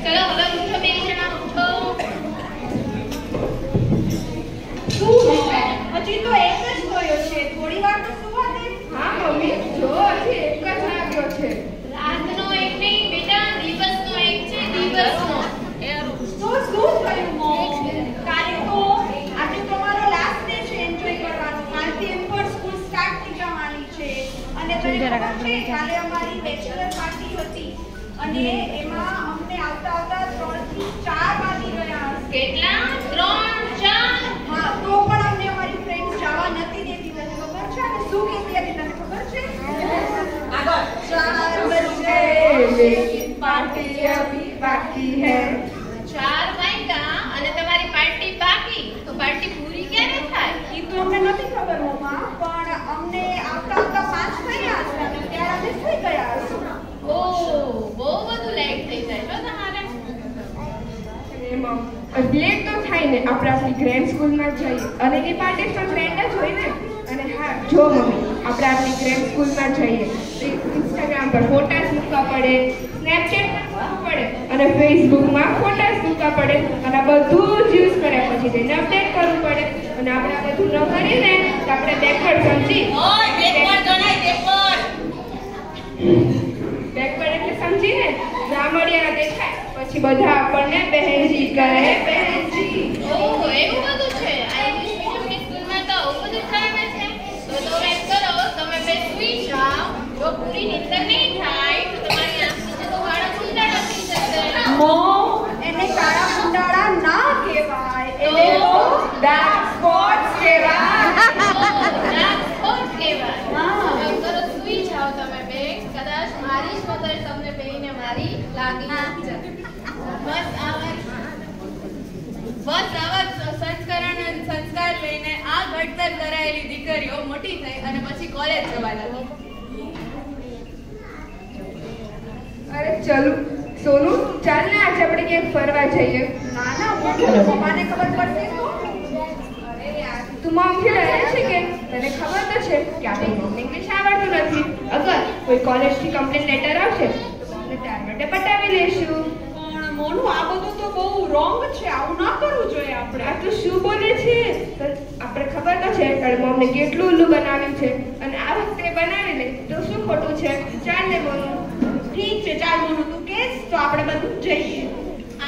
ચલો હવે ઉઠો બે જણા ઉઠો. હજી તો એક જ ગયો છે, થોડી વાર તો સુવા દે. હા મમ્મી, જો હજી એક જ આવ્યો છે. રાતનો એક નહીં બેટા, દિવસનો એક છે, દિવસનો. તો શું થયું મોમ? કાલે તો આજે તમારો લાસ્ટ ડે છે એન્જોય કરવાનો. કાલથી એમ પણ સ્કૂલ સ્ટાર્ટ થઈ જવાની છે અને તને ખબર છે કાલે અમારી બેચલર પાર્ટી હતી અને એમાં અમને આવતા આવતા 3 થી 4 વાગી ગયા હશે. કેટલા? 3 4? હા, તો પણ અમને અમારી ફ્રેન્ડ્સ જવા નથી દેતી. તને ખબર છે અને શું કહેતી હતી તને ખબર છે? આગળ 4 બજે लेकिन पार्टी अभी बाकी है. 4 વાગ્યા અને તમારી પાર્ટી બાકી, તો પાર્ટી પૂરી ક્યારે થાય? ઈ તો અમને નથી ખબર હોમાં, પણ અમને આવતા આવતા 5 થયા હશે અને ત્યારે અમે સુઈ ગયા હશું. ઓહ, બહુ બધું લેટ થઈ જાય છો તમારે. લેટ તો થાય ને, આપણે આપણી ગ્રેન્ડ સ્કૂલમાં જઈએ અને એની પાર્ટી તો ગ્રેન્ડ જ હોય ને. અને હા જો મમ્મી, આપણે આપણી ગ્રેન્ડ સ્કૂલમાં જઈએ ઇન્સ્ટાગ્રામ પર ફોટાસ મૂકવા પડે, સ્નેપચેટ મૂકવું પડે અને ફેસબુકમાં ફોટાસ મૂકવા પડે અને બધું જ યુઝ કર્યા પછી જઈને અપડેટ કરવું પડે. અને આપણે આ બધું ન કરીએ ને તો આપણે બેકવર્ડ સમજી બેકવર્ડ એટલે સમજીને રામડિયા દેખાય પછી બધા આપણને બહેનજી કહે, બહેનજી. ઓહ, એવું બધું છે. આ ઇંગ્લિશ મીડિયમની સ્કૂલમાં તો આવું બધું ચાલે છે. તો તમે એમ કરો, તમે બે સુઈ જાઓ. જો પૂરી નીંદર નહીં થાય તો તમારી આંખ નીચે તો કાળા કુંડાળા થઈ જશે. એને કાળા કુંડાળા ના કહેવાય, એને તો ડાર્ક સ્પોટ્સ કહેવાય. ડાર્ક સ્પોટ કહેવાય. હા. એમ કરો, સુઈ જાઓ તમે બે. કદાચ મારી જ મધર તમને બેયને મારી લાગી જશે. બસ આવા સંસ્કાર લઈને આ ઘડતર કરાયેલી દીકરીઓ મોટી થઈ અને પછી કોલેજ જવા લાગી. અરે ચલો સોનુ, ચાલ ને આજે આપણે ક્યાંક ફરવા જઈએ. ના ના, મમ્માને ખબર પડશે તો. અરે યાર, તું મમ્મી ડરે છે કે? તને ખબર તો છે કે આપણી મમ્મી ઇંગ્લિશ આવડતું નથી. અગર કોઈ કોલેજથી કમ્પ્લેન લેટર આવશે તો આપણે ત્યાર માટે પટાવી લેશું. પણ મોનુ, આ બધું તો બહુ રોંગ છે, આવું ના કરવું જોઈએ આપણે. આ તો શું બોલે છે? આપણે ખબર તો છે તારી મમ્મી કેટલું ઉલ્લુ બનાવ્યું છે અને આ વખતે બનાવી લે તો શું ખોટું છે? ચાલ ને બોલું. ઠીક છે, ચાલ મોનુ તું કહેશ તો આપણે બધું જઈએ.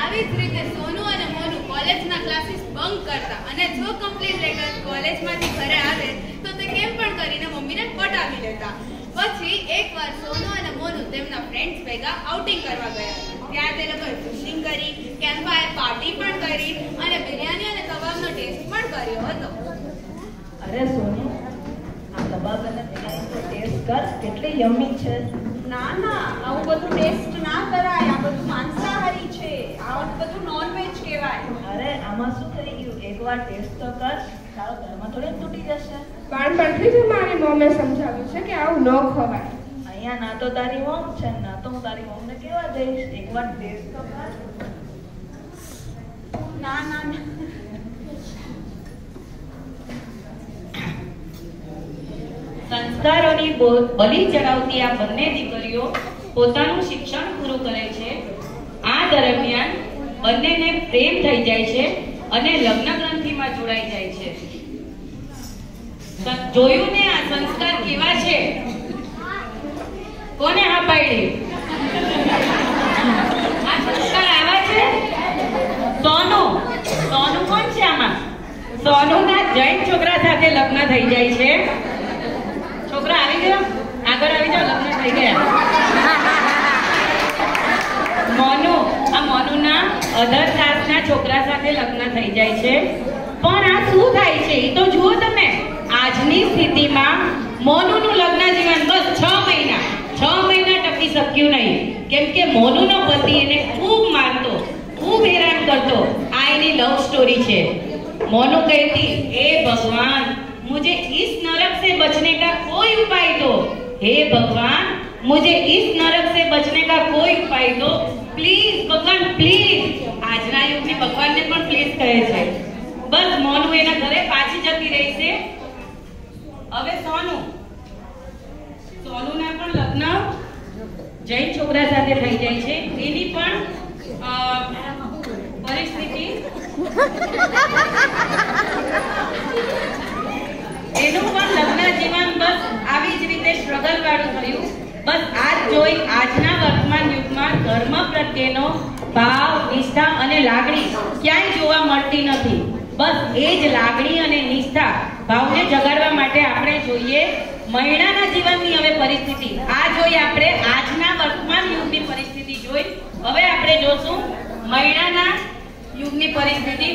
આવી જ રીતે સોનુ અને મોનુ કોલેજના ક્લાસીસ બંક કરતા અને જો કમ્પ્લીટ લેટર કોલેજમાંથી ઘરે આવે તો તે કેમ પણ કરીને મમ્મીને પટાવી લેતા. પછી એકવાર સોનુ અને મોનુ તેમના ફ્રેન્ડ્સ ભેગા આઉટિંગ કરવા ગયા. ત્યાં તે લોકોએ ફિશિંગ કરી, કેમ્પફાયર પાર્ટી પણ કરી અને બિરયાની અને કબાબનો ટેસ્ટ પણ કર્યો હતો. અરે સોનુ, આ કબાબ અને બિરયાનીનો ટેસ્ટ કર, કેટલી યમ્મી છે. ના ના, આવું બધું ટેસ્ટ ના કરાય. આ બધું માંસાહારી છે, આ બધું નોનવેજ કહેવાય. અરે આમાં શું થઈ ગયું, એકવાર ટેસ્ટ તો કર, તારો ઘરમાં થોડી તૂટી જશે. બાળપણથી જ મારી મમ્મીએ સમજાવ્યું છે કે આવું ન ખવાય. અહીંયા ના તો તારી મમ છે, ના તો હું તારી મમને કેવા જઈશ. એકવાર ટેસ્ટ તો કર. ના ના ના. સંસ્કારોની બલી ચડાવતી આ બંને દીકરીઓ પોતાનું શિક્ષણ પૂરું કરે છે. આ દરમિયાન બંનેને પ્રેમ થઈ જાય છે અને લગ્ન ગ્રંથિમાં જોડાઈ જાય છે. જોયું ને આ સંસ્કાર કેવા છે? કોને હા પાડી? આ સંસ્કાર આવા છે. સોનુ કોણ છે આમાં? સોનુના જૈન છોકરા સાથે લગ્ન થઈ જાય છે. છોકરા આવી ગયો, આગળ આવી જાઓ, લગ્ન થઈ ગયા. મોનુના અધર કાસ્ટના છોકરા સાથે લગ્ન થઈ જાય છે. પણ આ શું થાય છે એ તો જુઓ તમે. આજની સ્થિતિમાં મોનુનું લગ્ન જીવન બસ 6 મહિના ટકી શક્યું નહીં, કેમ કે મોનુનો પતિ એને ખૂબ મારતો, ખૂબ હેરાન કરતો. આ એની લવ સ્ટોરી છે. मोनू कहती, हे भगवान मुझे इस नरक से बचने का कोई उपाय दो, हे भगवान मुझे इस नरक से बचने का कोई उपाय दो, प्लीज भगवान प्लीज. આજના યુગની ભગવાનને પણ પ્લીઝ કહે છે. બસ મોનુ એના ઘરે પાછી જતી રહી છે. હવે સોનુના પણ લગ્ન જૈન છોકરા સાથે થઈ જાય છે. એની પણ એનું પણ લગ્ન જીવન બસ આવી જ રીતે સ્ટ્રગલ વાળું થયું. બસ આ જોઈ આજના વર્તમાન યુગમાં ધર્મ પ્રત્યેનો ભાવ, નિષ્ઠા અને લાગણી ક્યાંય જોવા મળતી નથી. બસ એ જ લાગણી અને નિષ્ઠા ભાવને જગાડવા માટે આપણે જોઈએ મહિલાના જીવનની હવે પરિસ્થિતિ. આ જોઈ આપણે આજના વર્તમાન યુગની પરિસ્થિતિ જોઈ. હવે આપણે જોશું મહિલાના યુગની પરિસ્થિતિ.